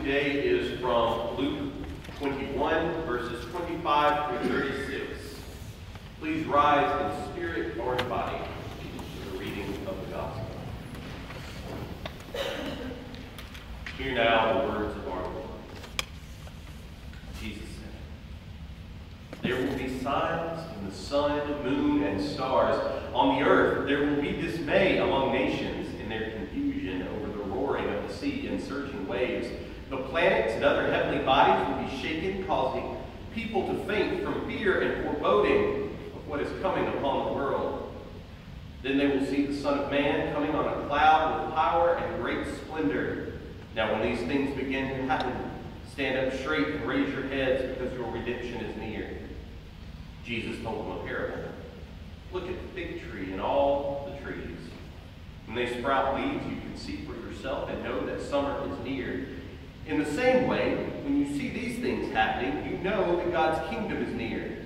today is from Luke 21, verses 25 through 36. Please rise in spirit or in body for the reading of the gospel. Hear now the words of our Lord. Jesus said, "There will be signs in the sun, moon, and stars. On the earth there will be dismay among nations in their confusion over the roaring of the sea and surging waves. The planets and other heavenly bodies will be shaken, causing people to faint from fear and foreboding of what is coming upon the world. Then they will see the Son of Man coming on a cloud with power and great splendor. Now when these things begin to happen, stand up straight and raise your heads, because your redemption is near." Jesus told them a parable. "Look at the fig tree and all the trees. When they sprout leaves, you can see for yourself and know that summer is near. In the same way, when you see these things happening, you know that God's kingdom is near.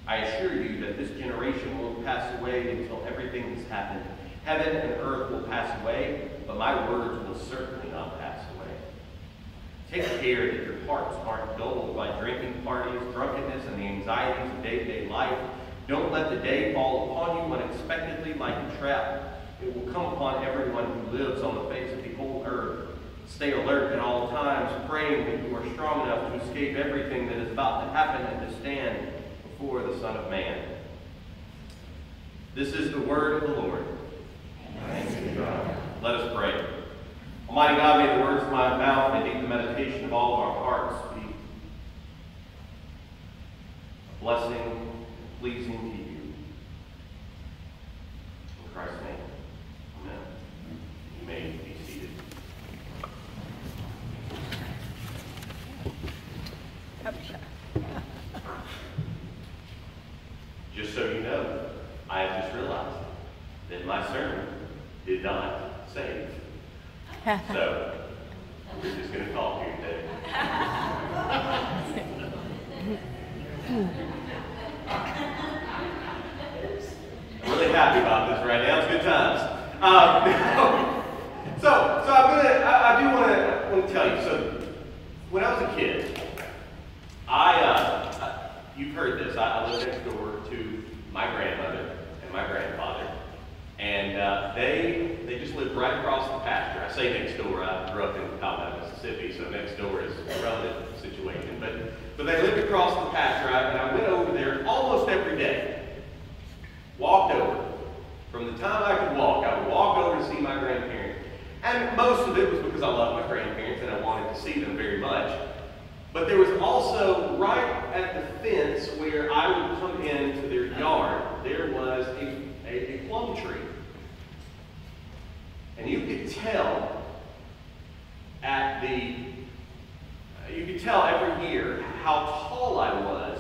I assure you that this generation will pass away until everything has happened. Heaven and earth will pass away, but my words will certainly not pass away. Take care that your hearts aren't dulled by drinking parties, drunkenness, and the anxieties of day-to-day life. Don't let the day fall upon you unexpectedly like a trap. It will come upon everyone who lives on the face of the whole earth. Stay alert at all times, praying that you are strong enough to escape everything that is about to happen and to stand before the Son of Man." This is the word of the Lord. Thanks be to God. Let us pray. Almighty God, may the words of my mouth and the meditation of all of our hearts be a blessing, pleasing to you. In Christ's name, amen. You may be seated. Just so you know, I have just realized that my sermon did not save. So, we're just going to talk here today. I'm really happy about this right now. It's good times. I do want to tell you. So, when I was a kid, you've heard this. I lived next door to my grandmother and my grandfather. And they just lived right across the pasture. I say next door. I grew up in Colorado, Mississippi, so next door is a relative situation. But they lived across the pasture, and I went over there almost every day. Walked over. From the time I could walk, I would walk over to see my grandparents. And most of it was because I loved my grandparents and I wanted to see them very much. But there was also, right at the fence where I would come into their yard, there was a plum tree. And you could tell every year how tall I was,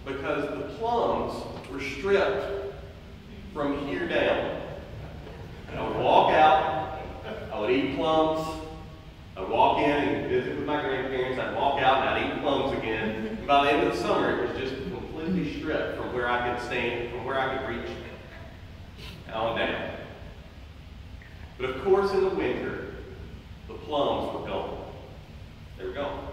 because the plums were stripped from here down. And I would walk out, I would eat plums, I'd walk in and visit with my grandparents, I'd walk out and I'd eat plums again. And by the end of the summer, it was just completely stripped from where I could stand, from where I could reach on down. But of course, in the winter, the plums were gone. They were gone.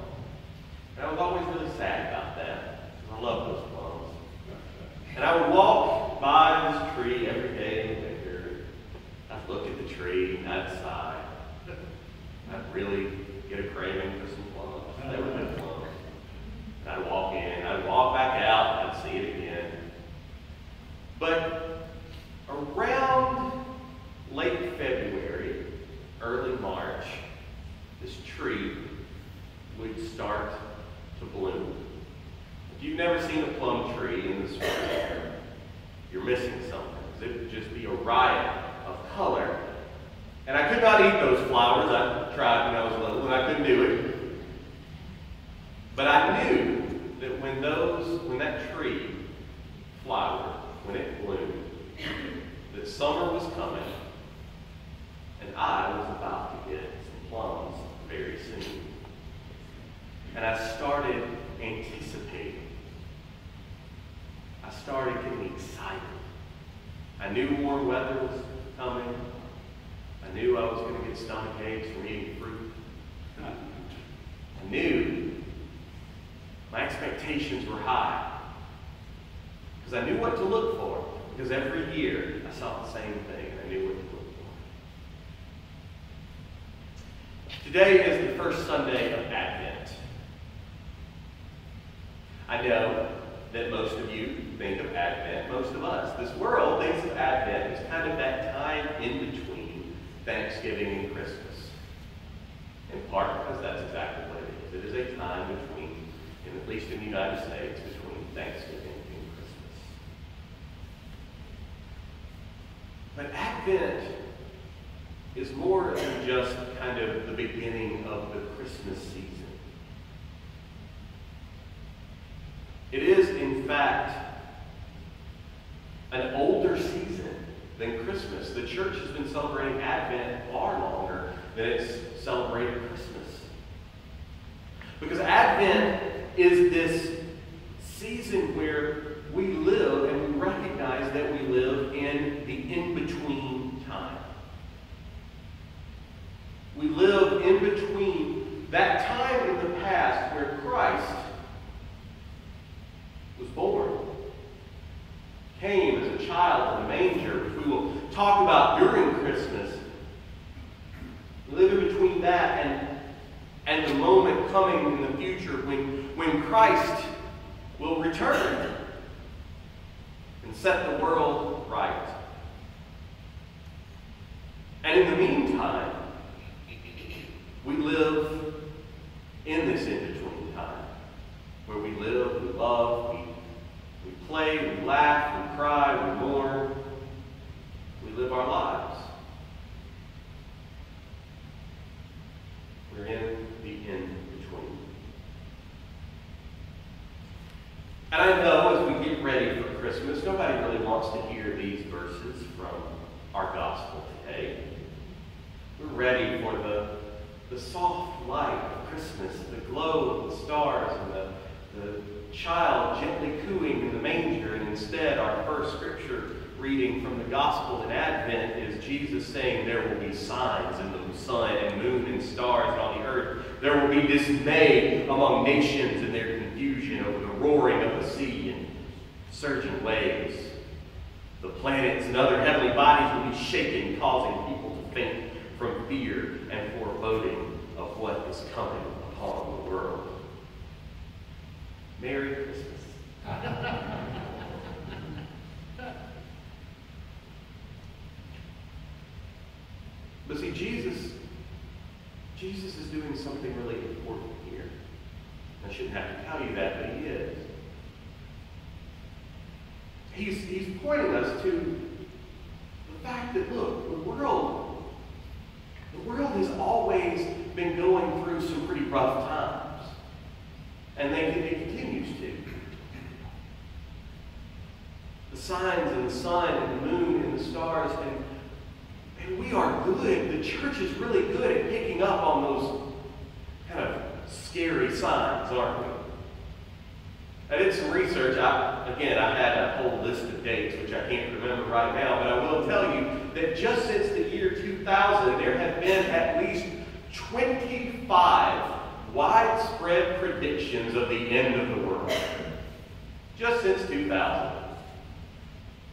And I was always really sad about that. I love those plums. And I would walk by this tree every day in the winter. I'd look at the tree and I'd sigh. I'd really get a craving for some plums. They were good plums. And I'd walk in, I'd walk back out, and I'd see it again. But around late February, early March, this tree would start to bloom. If you've never seen a plum tree in the spring, you're missing something. It would just be a riot of color. And I could not eat those flowers. I tried when I was little, and I couldn't do it. But I knew that when that tree flowered, when it bloomed, that summer was coming, and I was about to get some plums very soon. And I started anticipating. I started getting excited. I knew warm weather was coming. I knew I was going to get stomach aches from eating fruit. I expectations were high. Because I knew what to look for. Because every year I saw the same thing and I knew what to look for. Today is the first Sunday of Advent. I know that most of you think of Advent, most of us. This world thinks of Advent as kind of that time in between Thanksgiving and Christmas. In part because that's exactly what it is. It is a time between, at least in the United States, between Thanksgiving and Christmas. But Advent is more than just kind of the beginning of the Christmas season. It is, in fact, an older season than Christmas. The church has been celebrating Advent far longer than it's celebrated Christmas. Because Advent is this season where we live and we recognize that we live in the in-between time. We live in between that time in the past where Christ was born, came as a child in a manger, which we will talk about during Christmas. We live in between that and the moment coming in the future when Christ will return and set the world right. And in the meantime, we live in this in-between time where we live, we love, we play, we laugh, we cry, we mourn, we live our lives. We're in the in-between. And I know as we get ready for Christmas, nobody really wants to hear these verses from our gospel today. We're ready for the soft light of Christmas, the glow of the stars, and the child gently cooing in the manger. And instead, our first scripture reading from the gospel in Advent is Jesus saying there will be signs in the sun and moon and stars and on the earth. There will be dismay among nations in their confusion over the roaring of the sea and surging waves. The planets and other heavenly bodies will be shaken, causing people to faint from fear and foreboding of what is coming upon the world. Merry Christmas. But see, Jesus is doing something really important here. I shouldn't have to tell you that, but he is. He's pointing us to the fact that, look, the world has always been going through some pretty rough times. And it continues to. The signs in the sun and the moon and the stars, and we are good. The church is really good at picking up on those kind of scary signs, aren't we? I did some research. I had a whole list of dates, which I can't remember right now, but I will tell you that just since the year 2000, there have been at least 25 widespread predictions of the end of the world. Just since 2000.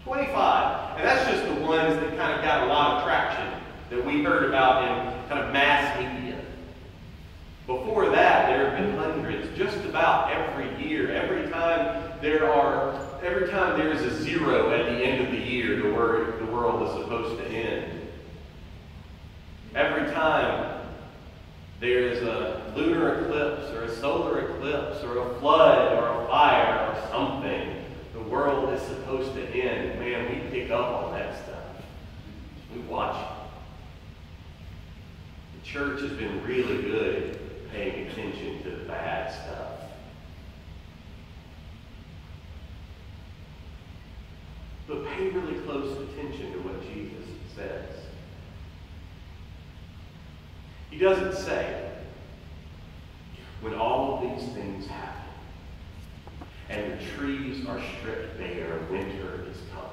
25. And that's just the ones that kind of got a lot of traction that we heard about in kind of mass media. Before that, there have been hundreds, just about every year. Every time there is a zero at the end of the year, the world is supposed to end. Every time there is a lunar eclipse or a solar eclipse or a flood or a fire or something, the world is supposed to end. Man, we pick up on that stuff. We watch it. The church has been really good at paying attention to the bad stuff. But pay really close attention to what Jesus says. He doesn't say, when all of these things happen, and the trees are stripped bare, winter is coming.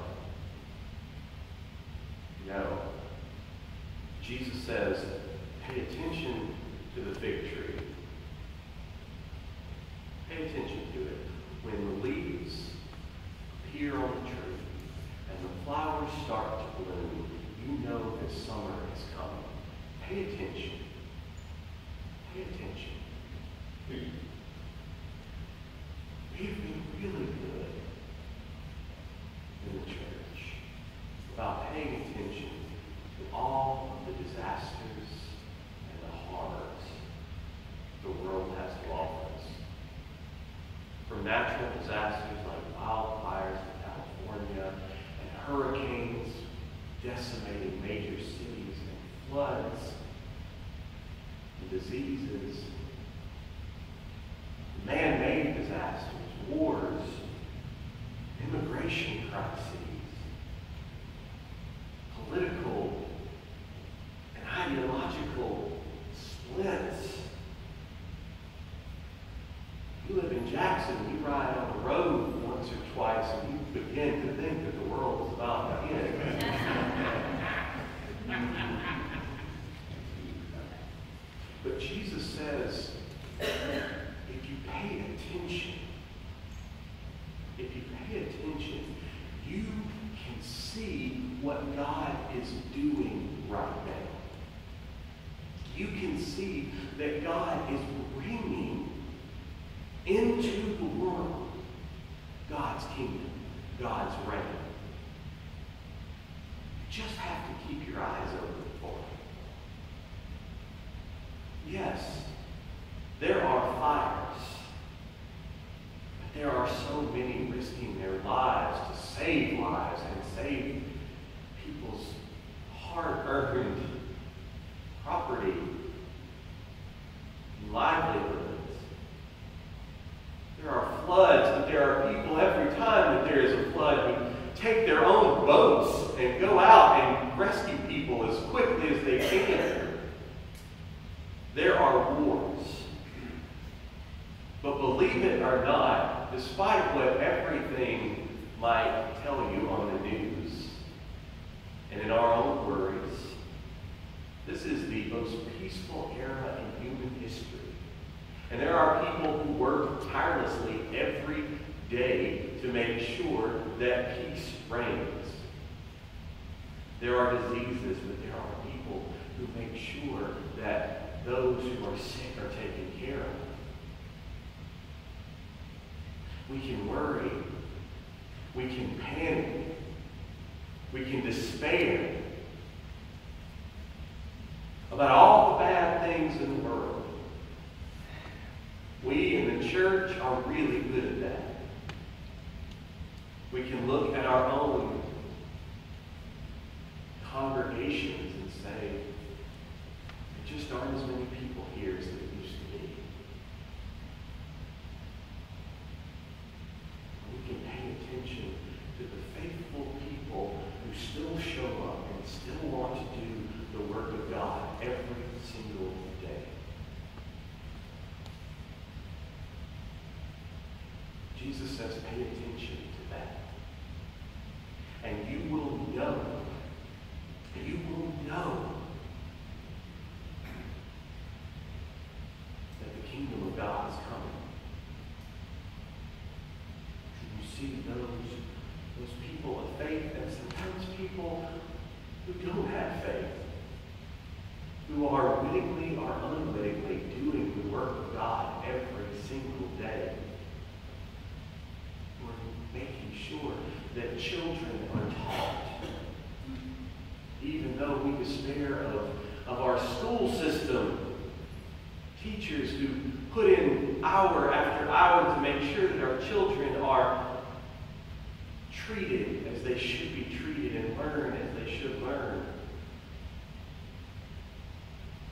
No. Jesus says, pay attention to the fig tree. Pay attention to it. diseases, man-made disasters, wars, immigration crises, political and ideological splits. You live in Jackson, you ride on the road once or twice, and you begin to think that the world is about to end. But Jesus says, if you pay attention, you can see what God is doing right now. You can see that God is bringing into the world God's kingdom, God's reign. You just have to keep your eyes open for it. Yes, there are fires, but there are so many risking their lives to save lives and save people's hard-earned property and livelihoods. There are floods, but there are people every time that there is a flood who take their own boats and go out and rescue people as quickly as they can. There are wars. But believe it or not, despite what everything might tell you on the news and in our own worries, this is the most peaceful era in human history. And there are people who work tirelessly every day to make sure that peace reigns. There are diseases, but there are people who make sure that those who are sick are taken care of. We can worry. We can panic. We can despair about all the bad things in the world. We in the church are really good at that. We can look at our own congregations and say, there just aren't as many people here as there used to be. We can pay attention to the faithful people who still show up and still want to do the work of God every single day. Jesus says, pay attention to that. And you will know that the kingdom of God is coming. You see those people of faith, and sometimes people who don't have faith, who are wittingly or unwittingly doing the work of God every single day. We're making sure that children are taught. Even though we despair of our school system, teachers who put in hour after hour to make sure that our children are treated as they should be treated and learn as they should learn.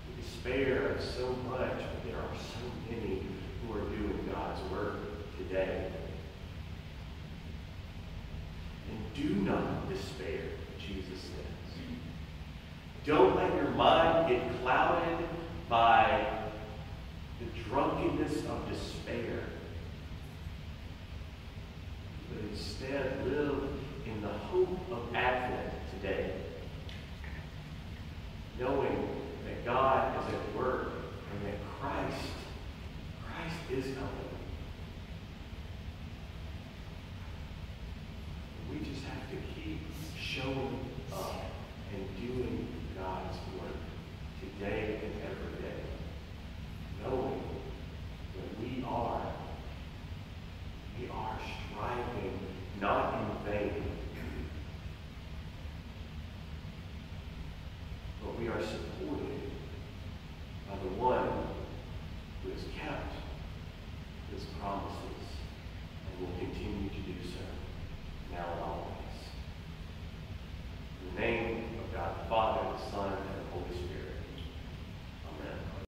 We despair of so much, but there are so many who are doing God's work today. And do not despair, Jesus says. Don't let your mind get clouded by the drunkenness of despair. But instead live in the hope of Advent today, knowing that God is at work and that Christ is coming. We just have to keep showing up and doing God's work today and every day, knowing that we are striving not in vain, but we are supported by the one who has kept his promises and will continue to do so now and always.